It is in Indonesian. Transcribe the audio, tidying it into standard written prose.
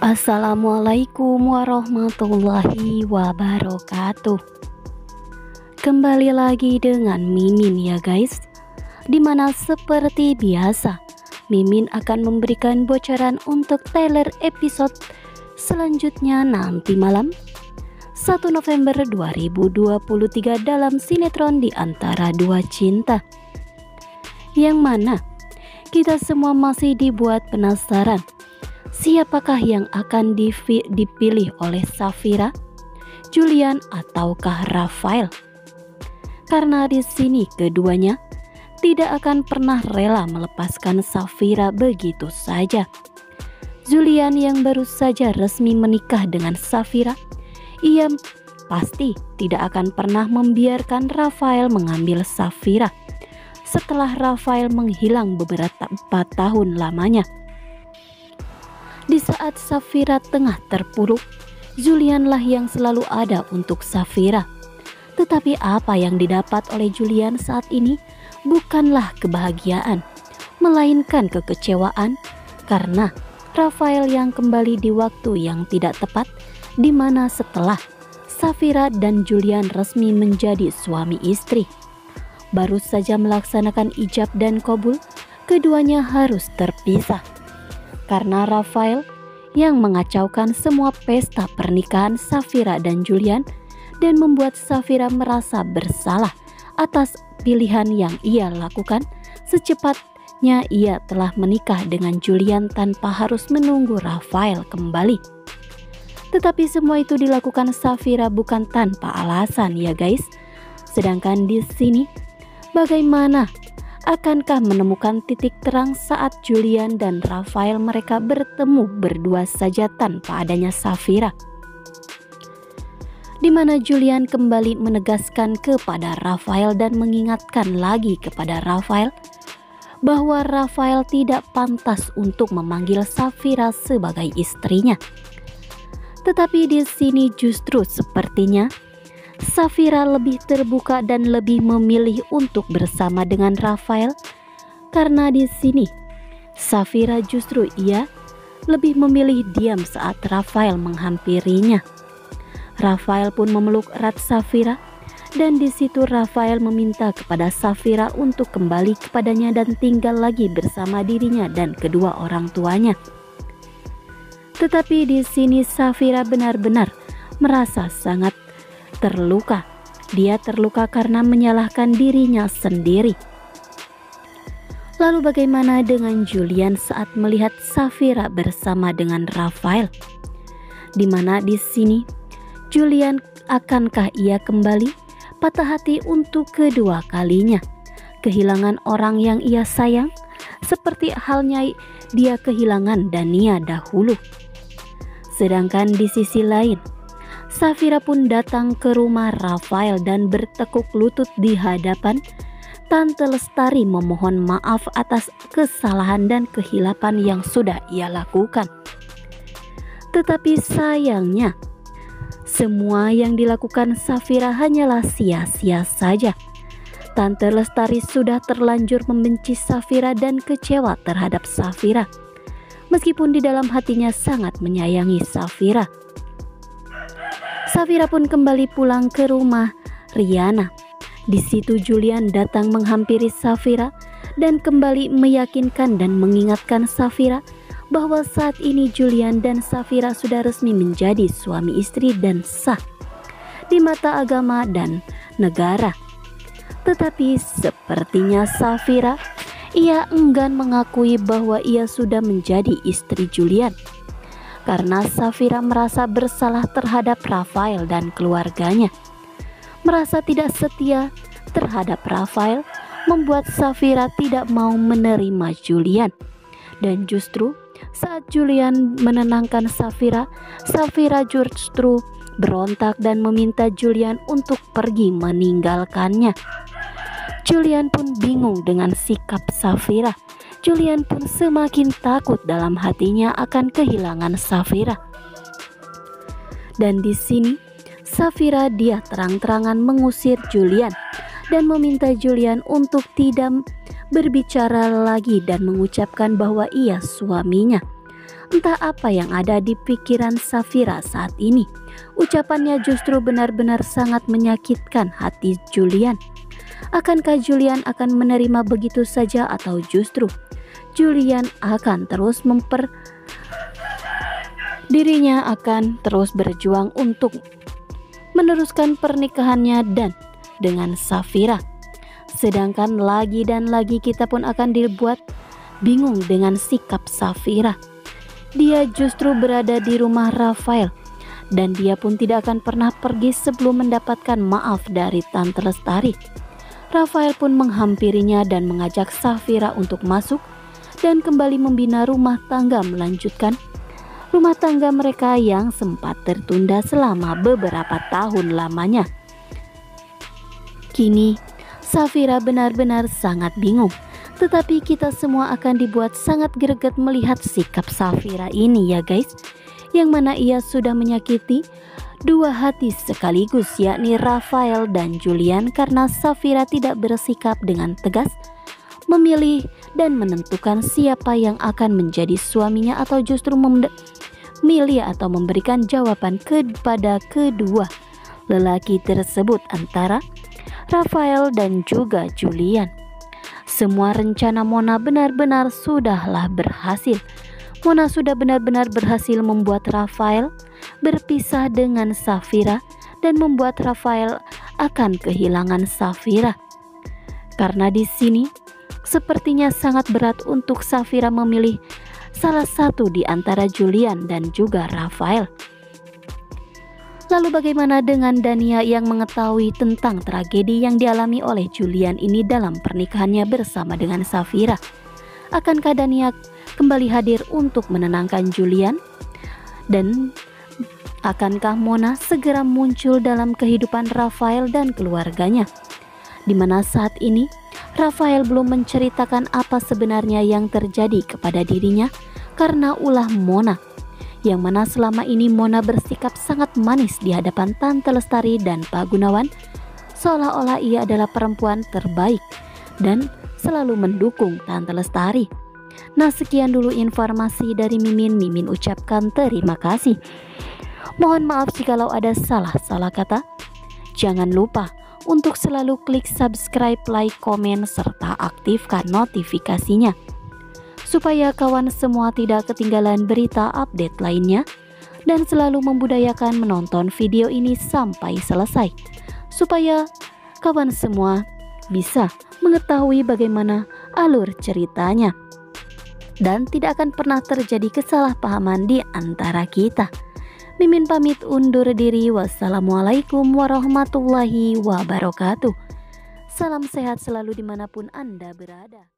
Assalamualaikum warahmatullahi wabarakatuh. Kembali lagi dengan Mimin ya guys. Dimana seperti biasa Mimin akan memberikan bocoran untuk trailer episode selanjutnya nanti malam 1 November 2023 dalam sinetron Di Antara Dua Cinta, yang mana kita semua masih dibuat penasaran siapakah yang akan dipilih oleh Safira, Julian, ataukah Rafael? Karena di sini keduanya tidak akan pernah rela melepaskan Safira begitu saja. Julian yang baru saja resmi menikah dengan Safira, ia pasti tidak akan pernah membiarkan Rafael mengambil Safira setelah Rafael menghilang beberapa tahun lamanya. Di saat Safira tengah terpuruk, Julianlah yang selalu ada untuk Safira. Tetapi apa yang didapat oleh Julian saat ini bukanlah kebahagiaan, melainkan kekecewaan karena Rafael yang kembali di waktu yang tidak tepat, di mana setelah Safira dan Julian resmi menjadi suami istri. Baru saja melaksanakan ijab dan qabul, keduanya harus terpisah. Karena Rafael yang mengacaukan semua pesta pernikahan Safira dan Julian dan membuat Safira merasa bersalah atas pilihan yang ia lakukan. Secepatnya ia telah menikah dengan Julian tanpa harus menunggu Rafael kembali. Tetapi semua itu dilakukan Safira bukan tanpa alasan ya guys. Sedangkan di sini bagaimana? Akankah menemukan titik terang saat Julian dan Rafael mereka bertemu berdua saja tanpa adanya Safira? Di mana Julian kembali menegaskan kepada Rafael dan mengingatkan lagi kepada Rafael bahwa Rafael tidak pantas untuk memanggil Safira sebagai istrinya. Tetapi di sini justru sepertinya Safira lebih terbuka dan lebih memilih untuk bersama dengan Rafael, karena di sini Safira justru ia lebih memilih diam saat Rafael menghampirinya. Rafael pun memeluk erat Safira dan di situ Rafael meminta kepada Safira untuk kembali kepadanya dan tinggal lagi bersama dirinya dan kedua orang tuanya. Tetapi di sini Safira benar-benar merasa sangat terluka. Dia terluka karena menyalahkan dirinya sendiri. Lalu bagaimana dengan Julian saat melihat Safira bersama dengan Rafael? Di mana di sini Julian akankah ia kembali patah hati untuk kedua kalinya, kehilangan orang yang ia sayang seperti halnya dia kehilangan Dania dahulu. Sedangkan di sisi lain Safira pun datang ke rumah Rafael dan bertekuk lutut di hadapan Tante Lestari memohon maaf atas kesalahan dan kehilapan yang sudah ia lakukan. Tetapi sayangnya semua yang dilakukan Safira hanyalah sia-sia saja. Tante Lestari sudah terlanjur membenci Safira dan kecewa terhadap Safira, meskipun di dalam hatinya sangat menyayangi Safira. Safira pun kembali pulang ke rumah Riana. Di situ Julian datang menghampiri Safira dan kembali meyakinkan dan mengingatkan Safira bahwa saat ini Julian dan Safira sudah resmi menjadi suami istri dan sah di mata agama dan negara. Tetapi sepertinya Safira ia enggan mengakui bahwa ia sudah menjadi istri Julian. Karena Safira merasa bersalah terhadap Rafael dan keluarganya. Merasa tidak setia terhadap Rafael membuat Safira tidak mau menerima Julian. Dan justru saat Julian menenangkan Safira, Safira justru berontak dan meminta Julian untuk pergi meninggalkannya. Julian pun bingung dengan sikap Safira. Julian pun semakin takut dalam hatinya akan kehilangan Safira. Dan di sini Safira dia terang-terangan mengusir Julian dan meminta Julian untuk tidak berbicara lagi dan mengucapkan bahwa ia suaminya. Entah apa yang ada di pikiran Safira saat ini. Ucapannya justru benar-benar sangat menyakitkan hati Julian. Akankah Julian akan menerima begitu saja atau justru Julian akan terus dirinya akan terus berjuang untuk meneruskan pernikahannya dan dengan Safira. Sedangkan lagi dan lagi kita pun akan dibuat bingung dengan sikap Safira. Dia justru berada di rumah Rafael dan dia pun tidak akan pernah pergi sebelum mendapatkan maaf dari Tante Lestari. Rafael pun menghampirinya dan mengajak Safira untuk masuk dan kembali membina rumah tangga, melanjutkan rumah tangga mereka yang sempat tertunda selama beberapa tahun lamanya. Kini Safira benar-benar sangat bingung, tetapi kita semua akan dibuat sangat greget melihat sikap Safira ini ya guys, yang mana ia sudah menyakiti dua hati sekaligus, yakni Rafael dan Julian, karena Safira tidak bersikap dengan tegas memilih dan menentukan siapa yang akan menjadi suaminya, atau justru memilih atau memberikan jawaban kepada kedua lelaki tersebut antara Rafael dan juga Julian. Semua rencana Mona benar-benar sudahlah berhasil. Mona sudah benar-benar berhasil membuat Rafael berpisah dengan Safira dan membuat Rafael akan kehilangan Safira. Karena di sini sepertinya sangat berat untuk Safira memilih salah satu di antara Julian dan juga Rafael. Lalu bagaimana dengan Dania yang mengetahui tentang tragedi yang dialami oleh Julian ini dalam pernikahannya bersama dengan Safira? Akankah Dania kembali hadir untuk menenangkan Julian? Dan akankah Mona segera muncul dalam kehidupan Rafael dan keluarganya? Dimana saat ini Rafael belum menceritakan apa sebenarnya yang terjadi kepada dirinya karena ulah Mona, yang mana selama ini Mona bersikap sangat manis di hadapan Tante Lestari dan Pak Gunawan, seolah-olah ia adalah perempuan terbaik dan selalu mendukung Tante Lestari. Nah, sekian dulu informasi dari Mimin. Mimin ucapkan terima kasih. Mohon maaf jikalau ada salah-salah kata. Jangan lupa untuk selalu klik subscribe, like, komen, serta aktifkan notifikasinya, supaya kawan semua tidak ketinggalan berita update lainnya, dan selalu membudayakan menonton video ini sampai selesai, supaya kawan semua bisa mengetahui bagaimana alur ceritanya dan tidak akan pernah terjadi kesalahpahaman di antara kita. Mimin pamit undur diri. Wassalamualaikum warahmatullahi wabarakatuh. Salam sehat selalu dimanapun Anda berada.